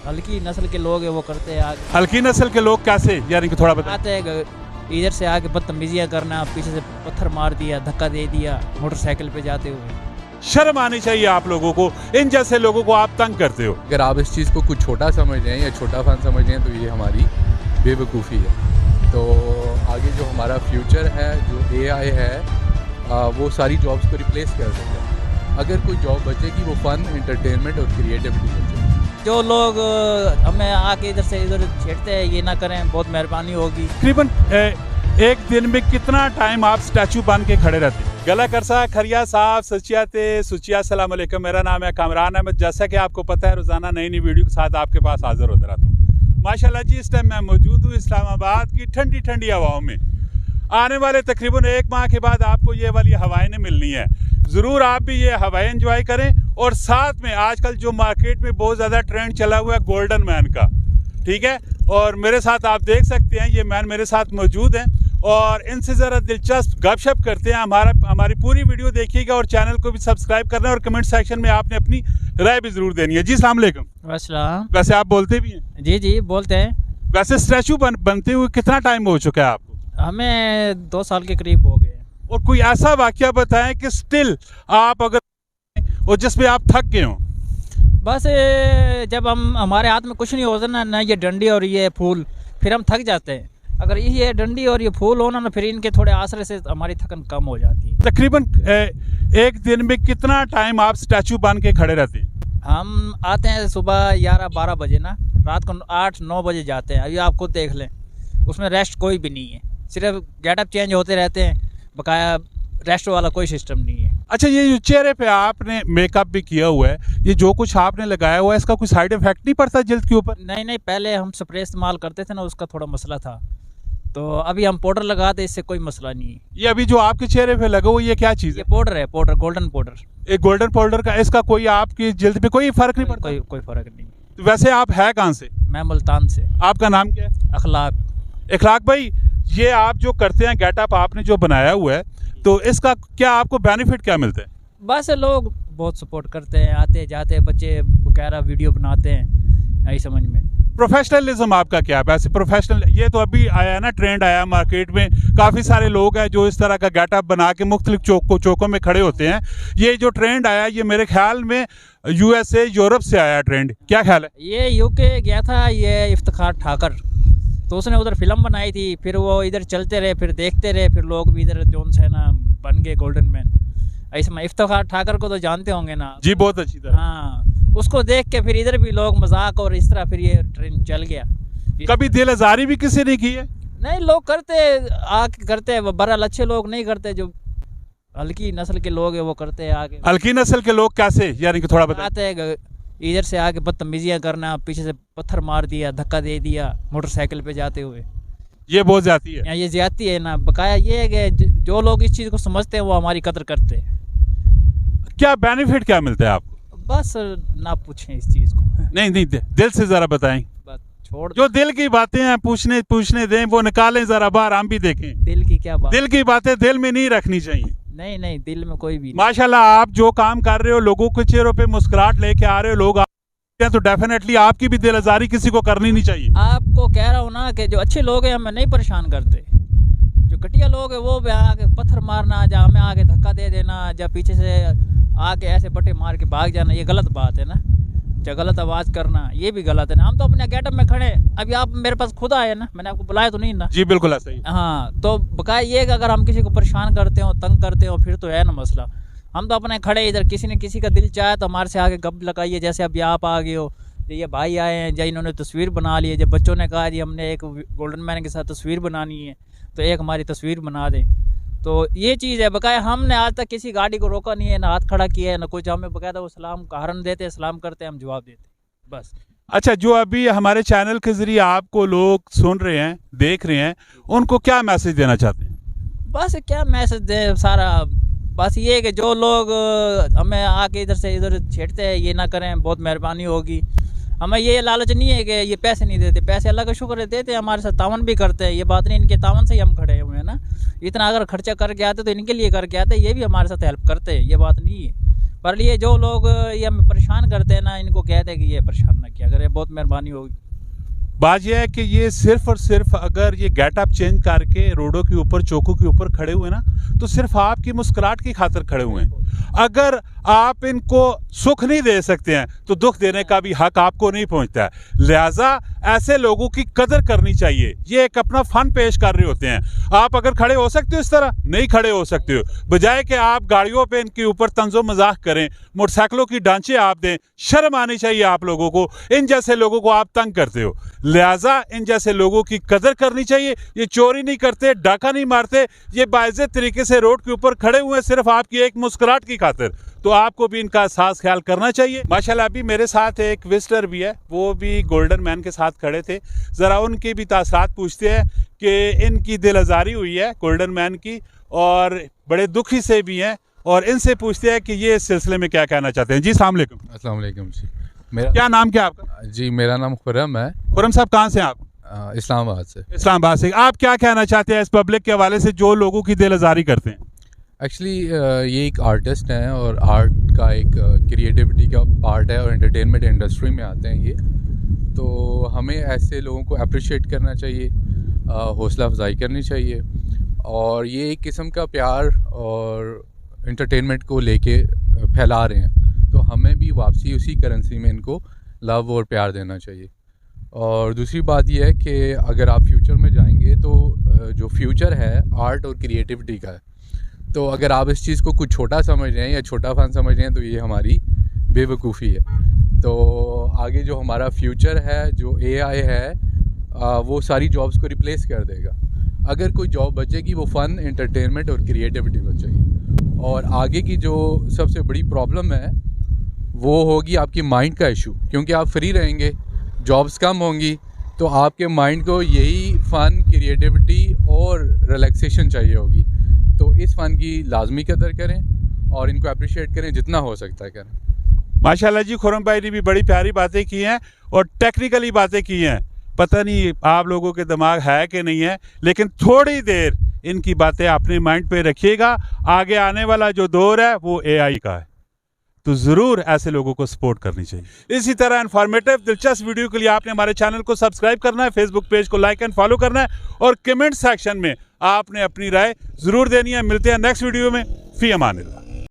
हल्की नस्ल के लोग हैं वो करते हैं आगे। हल्की नस्ल के लोग कैसे, यानी कि थोड़ा बताएं। आते हैं इधर से आके बदतमीजियाँ करना, पीछे से पत्थर मार दिया, धक्का दे दिया मोटरसाइकिल पे जाते हुए। शर्म आनी चाहिए आप लोगों को, इन जैसे लोगों को आप तंग करते हो। अगर आप इस चीज़ को कुछ छोटा समझ रहे हैं या छोटा फन समझ रहे हैं तो ये हमारी बेवकूफ़ी है। तो आगे जो हमारा फ्यूचर है, जो AI है, वो सारी जॉब्स को रिप्लेस कर देगा। अगर कोई जॉब बचेगी वो फन, एंटरटेनमेंट और क्रिएटिविटी बचेगी। जो लोग हमें आके इधर से इधर छेड़ते हैं, ये ना करें, बहुत मेहरबानी होगी। तकरीबन एक दिन में कितना टाइम आप स्टैचू बन के खड़े रहते हैं? गला करसा खरिया साहब सचियाते सुचिया, अस्सलाम वालेकुम। मेरा नाम है कामरान अहमद। जैसा कि आपको पता है, रोज़ाना नई नई वीडियो के साथ आपके पास हाजिर होता रहता हूँ। माशाल्लाह जी, इस टाइम मैं मौजूद हूँ इस्लामाबाद की ठंडी ठंडी हवाओं में। आने वाले तकरीबन 1 माह के बाद आपको ये वाली हवाएं नहीं मिलनी है। ज़रूर आप भी ये हवाएं एंजॉय करें। और साथ में आजकल जो मार्केट में बहुत ज़्यादा ट्रेंड चला हुआ है गोल्डन मैन का, ठीक है। और मेरे साथ आप देख सकते हैं ये मैन मेरे साथ मौजूद हैं और इनसे ज़रा दिलचस्प गपशप करते हैं। हमारी पूरी वीडियो देखिएगा और चैनल को भी सब्सक्राइब करना है और कमेंट सेक्शन में आपने अपनी राय भी ज़रूर देनी है। जी अस्सलाम वालेकुम। अस्सलाम। वैसे आप बोलते भी हैं? जी जी बोलते हैं। वैसे स्टैचू बनते हुए कितना टाइम हो चुका है आपको? हमें 2 साल के करीब हो गए। और कोई ऐसा वाकया बताएं कि स्टिल आप अगर और जिस पे आप थक गए हो? बस जब हमारे हाथ में कुछ नहीं होता ना ये डंडी और ये फूल, फिर हम थक जाते हैं। अगर ये डंडी और ये फूल हो ना फिर इनके थोड़े आसरे से हमारी थकन कम हो जाती है। तकरीबन एक दिन में कितना टाइम आप स्टैचू बन के खड़े रहते हैं? हम आते हैं सुबह 11-12 बजे ना, रात को 8-9 बजे जाते हैं। अभी आप खुद देख लें, उसमें रेस्ट कोई भी नहीं है, सिर्फ गेटअप चेंज होते रहते हैं, बकाया रेस्ट वाला कोई सिस्टम नहीं है। अच्छा, ये जो चेहरे पे आपने मेकअप भी किया हुआ है, ये जो कुछ आपने लगाया हुआ है, इसका कोई साइड इफेक्ट नहीं पड़ता जल्द के ऊपर? नहीं, पहले हम स्प्रे इस्तेमाल करते थे ना, उसका थोड़ा मसला था। तो अभी हम पाउडर लगाते, इससे कोई मसला नहीं है। ये अभी जो आपके चेहरे पे लगा हुआ ये क्या चीज़ है? ये पाउडर है, पाउडर, गोल्डन पाउडर। एक गोल्डन पाउडर का, इसका कोई आपकी जल्द पे कोई फर्क नहीं पड़ता? कोई फर्क नहीं। तो वैसे आप है कहाँ से? मैं मुल्तान से। आपका नाम क्या है? अखलाक भाई, ये आप जो करते हैं गेटअप आपने जो बनाया हुआ है, तो इसका क्या आपको बेनिफिट क्या मिलता है? बस लोग बहुत सपोर्ट करते हैं, आते जाते बच्चे वगैरह वीडियो बनाते हैं, यही समझ में। प्रोफेशनलिज्म आपका क्या है? वैसे प्रोफेशनल, ये तो अभी आया ना, ट्रेंड आया मार्केट में, काफ़ी सारे लोग हैं जो इस तरह का गेटअप बना के मुख्तलिफ चौकों में खड़े होते हैं। ये जो ट्रेंड आया, ये मेरे ख्याल में USA यूरोप से आया ट्रेंड, क्या ख्याल है? ये UK गया था ये इफ्तिखार ठाकर, तो उसने उधर फिल्म बनाई थी, फिर वो इधर चलते रहे, फिर देखते रहे, फिर लोग भी इधर जोन से ना बन गए गोल्डन मैन। ऐसे में इफ्तिखार ठाकर को तो जानते होंगे ना? जी, बहुत अच्छी तरह। हाँ, उसको देख के फिर इधर भी लोग मजाक और इस तरह फिर ये ट्रेंड चल गया। कभी दिल आजारी भी किसी ने की है? नहीं, लोग करते आके करते हैं, बहरहाल अच्छे लोग नहीं करते, जो हल्की नस्ल के लोग हैं वो करते हैं आगे। हल्की नस्ल के लोग कैसे, यानी कि थोड़ा बताएं। आते हैं इधर से आके बदतमीजियाँ करना, पीछे से पत्थर मार दिया, धक्का दे दिया मोटरसाइकिल पे जाते हुए। ये बहुत ज्यादती है। ये ज्यादती है ना, बकाया ये है कि जो लोग इस चीज़ को समझते हैं वो हमारी कदर करते हैं। क्या बेनिफिट क्या मिलता है आपको? बस ना पूछें इस चीज़ को। नहीं, दिल से ज़रा बताएं। बस छोड़, जो दिल की बातें हैं पूछने दें, वो निकालें ज़रा बाहर, हम भी देखें। दिल की क्या बात? दिल की बातें दिल में नहीं रखनी चाहिए। नहीं, दिल में कोई भी। माशाल्लाह, आप जो काम कर रहे हो, लोगों के चेहरों पे मुस्कुराहट लेके आ रहे हो, लोग तो डेफिनेटली आपकी भी दिल आजारी किसी को करनी नहीं चाहिए। आपको कह रहा हूँ ना कि जो अच्छे लोग हैं हमें नहीं परेशान करते, जो घटिया लोग हैं वो आके पत्थर मारना, या हमें आके धक्का दे देना, या पीछे से आके ऐसे पट्टे मार के भाग जाना, ये गलत बात है ना। जो गलत आवाज़ करना ये भी गलत है ना। हम तो अपने गेटअप में खड़े, अभी आप मेरे पास खुद आए ना, मैंने आपको बुलाया तो नहीं ना? जी बिल्कुल ऐसा ही। हाँ, तो बकाया ये कि अगर हम किसी को परेशान करते हो, तंग करते हो, फिर तो है ना मसला। हम तो अपने खड़े इधर, किसी ने किसी का दिल चाहे तो हमारे से आगे गप लगाइए, जैसे अभी आप आ गए हो, ये भाई आए हैं, जब इन्होंने तस्वीर बना ली है, जब बच्चों ने कहा जी हमने एक गोल्डन मैन के साथ तस्वीर बनानी है, तो एक हमारी तस्वीर बना दें। तो ये चीज़ है, बकाया हमने आज तक किसी गाड़ी को रोका नहीं है, ना हाथ खड़ा किया है, ना कुछ। हमें बकायदा वो सलाम का हरन देते हैं, सलाम करते हैं, हम जवाब देते हैं, बस। अच्छा, जो अभी हमारे चैनल के जरिए आपको लोग सुन रहे हैं, देख रहे हैं, उनको क्या मैसेज देना चाहते हैं? बस क्या मैसेज दें, सारा बस ये कि जो लोग हमें आके इधर से इधर छेड़ते हैं ये ना करें, बहुत मेहरबानी होगी। हमें ये लालच नहीं है कि ये पैसे नहीं देते, पैसे अल्लाह का शुक्र है देते हैं, हमारे साथ तावन भी करते हैं, ये बात नहीं, इनके तावन से ही हम खड़े हुए हैं ना। इतना अगर खर्चा करके आते तो इनके लिए करके आते, ये भी हमारे साथ हेल्प करते हैं, ये बात नहीं है। पर ये जो लोग ये हमें परेशान करते हैं ना, इनको कहते हैं कि ये परेशान ना किया करें, बहुत मेहरबानी होगी। बात यह है कि ये सिर्फ और सिर्फ अगर ये गेटअप चेंज करके रोडों के ऊपर, चौकों के ऊपर खड़े हुए ना, तो सिर्फ आपकी मुस्कुराहट की खातिर खड़े हुए हैं। अगर आप इनको सुख नहीं दे सकते हैं तो दुख देने का भी हक आपको नहीं पहुंचता है। लिहाजा ऐसे लोगों की कदर करनी चाहिए। ये एक अपना फन पेश कर रहे होते हैं। आप अगर खड़े हो सकते हो इस तरह, नहीं खड़े हो सकते हो, बजाय कि आप गाड़ियों पे इनके ऊपर तंजो मजाक करें, मोटरसाइकिलों की ढांचे आप दें, शर्म आनी चाहिए आप लोगों को। इन जैसे लोगों को आप तंग करते हो, लिहाजा इन जैसे लोगों की कदर करनी चाहिए। ये चोरी नहीं करते, डाका नहीं मारते, ये बाइज्जत तरीके से रोड के ऊपर खड़े हुए हैं सिर्फ आपकी एक मुस्कुराहट की खातिर। तो आपको भी इनका खास ख्याल करना चाहिए। माशाल्लाह अभी मेरे साथ एक विजिटर भी है, वो भी गोल्डन मैन के साथ खड़े थे। ज़रा उनके भी तासरात पूछते हैं कि इनकी दिल आज़ारी हुई है गोल्डन मैन की, और बड़े दुखी से भी हैं, और इनसे पूछते हैं कि ये इस सिलसिले में क्या कहना चाहते हैं। जी अस्सलाम वालेकुम। अस्सलाम वालेकुम जी। क्या नाम क्या आपका? जी मेरा नाम खुर्रम है। खुर्रम साहब कहाँ से हैं आप? इस्लामाबाद से। इस्लामाबाद से। आप क्या कहना चाहते हैं इस पब्लिक के हवाले से जो लोगों की दिल आज़ारी करते हैं? एक्चुअली ये एक आर्टिस्ट हैं और आर्ट का एक क्रिएटिविटी का पार्ट है और एंटरटेनमेंट इंडस्ट्री में आते हैं ये। तो हमें ऐसे लोगों को अप्रिशिएट करना चाहिए, हौसला अफजाई करनी चाहिए, और ये एक किस्म का प्यार और एंटरटेनमेंट को लेके फैला रहे हैं। तो हमें भी वापसी उसी करेंसी में इनको लव और प्यार देना चाहिए। और दूसरी बात यह है कि अगर आप फ्यूचर में जाएंगे तो जो फ्यूचर है आर्ट और क्रिएटिविटी का है। तो अगर आप इस चीज़ को कुछ छोटा समझ रहे हैं या छोटा फन समझ रहे हैं तो ये हमारी बेवकूफ़ी है। तो आगे जो हमारा फ्यूचर है, जो AI है, वो सारी जॉब्स को रिप्लेस कर देगा। अगर कोई जॉब बचेगी वो फ़न, एंटरटेनमेंट और क्रिएटिविटी बचेगी। और आगे की जो सबसे बड़ी प्रॉब्लम है वो होगी आपकी माइंड का इशू, क्योंकि आप फ्री रहेंगे, जॉब्स कम होंगी, तो आपके माइंड को यही फ़न, क्रिएटिविटी और रिलैक्सेशन चाहिए होगी। तो इस फ़न की लाजमी कदर करें और इनको अप्रिशिएट करें, जितना हो सकता है करें। माशाल्लाह जी, खुर्रम भाई ने भी बड़ी प्यारी बातें की हैं और टेक्निकली बातें की हैं। पता नहीं आप लोगों के दिमाग है कि नहीं है, लेकिन थोड़ी देर इनकी बातें अपने माइंड पे रखिएगा। आगे आने वाला जो दौर है वो AI का है, तो ज़रूर ऐसे लोगों को सपोर्ट करनी चाहिए। इसी तरह इन्फॉर्मेटिव दिलचस्प वीडियो के लिए आपने हमारे चैनल को सब्सक्राइब करना है, फेसबुक पेज को लाइक एंड फॉलो करना है, और कमेंट सेक्शन में आपने अपनी राय ज़रूर देनी है। मिलते हैं नेक्स्ट वीडियो में। फ़ी अमानिल्लाह।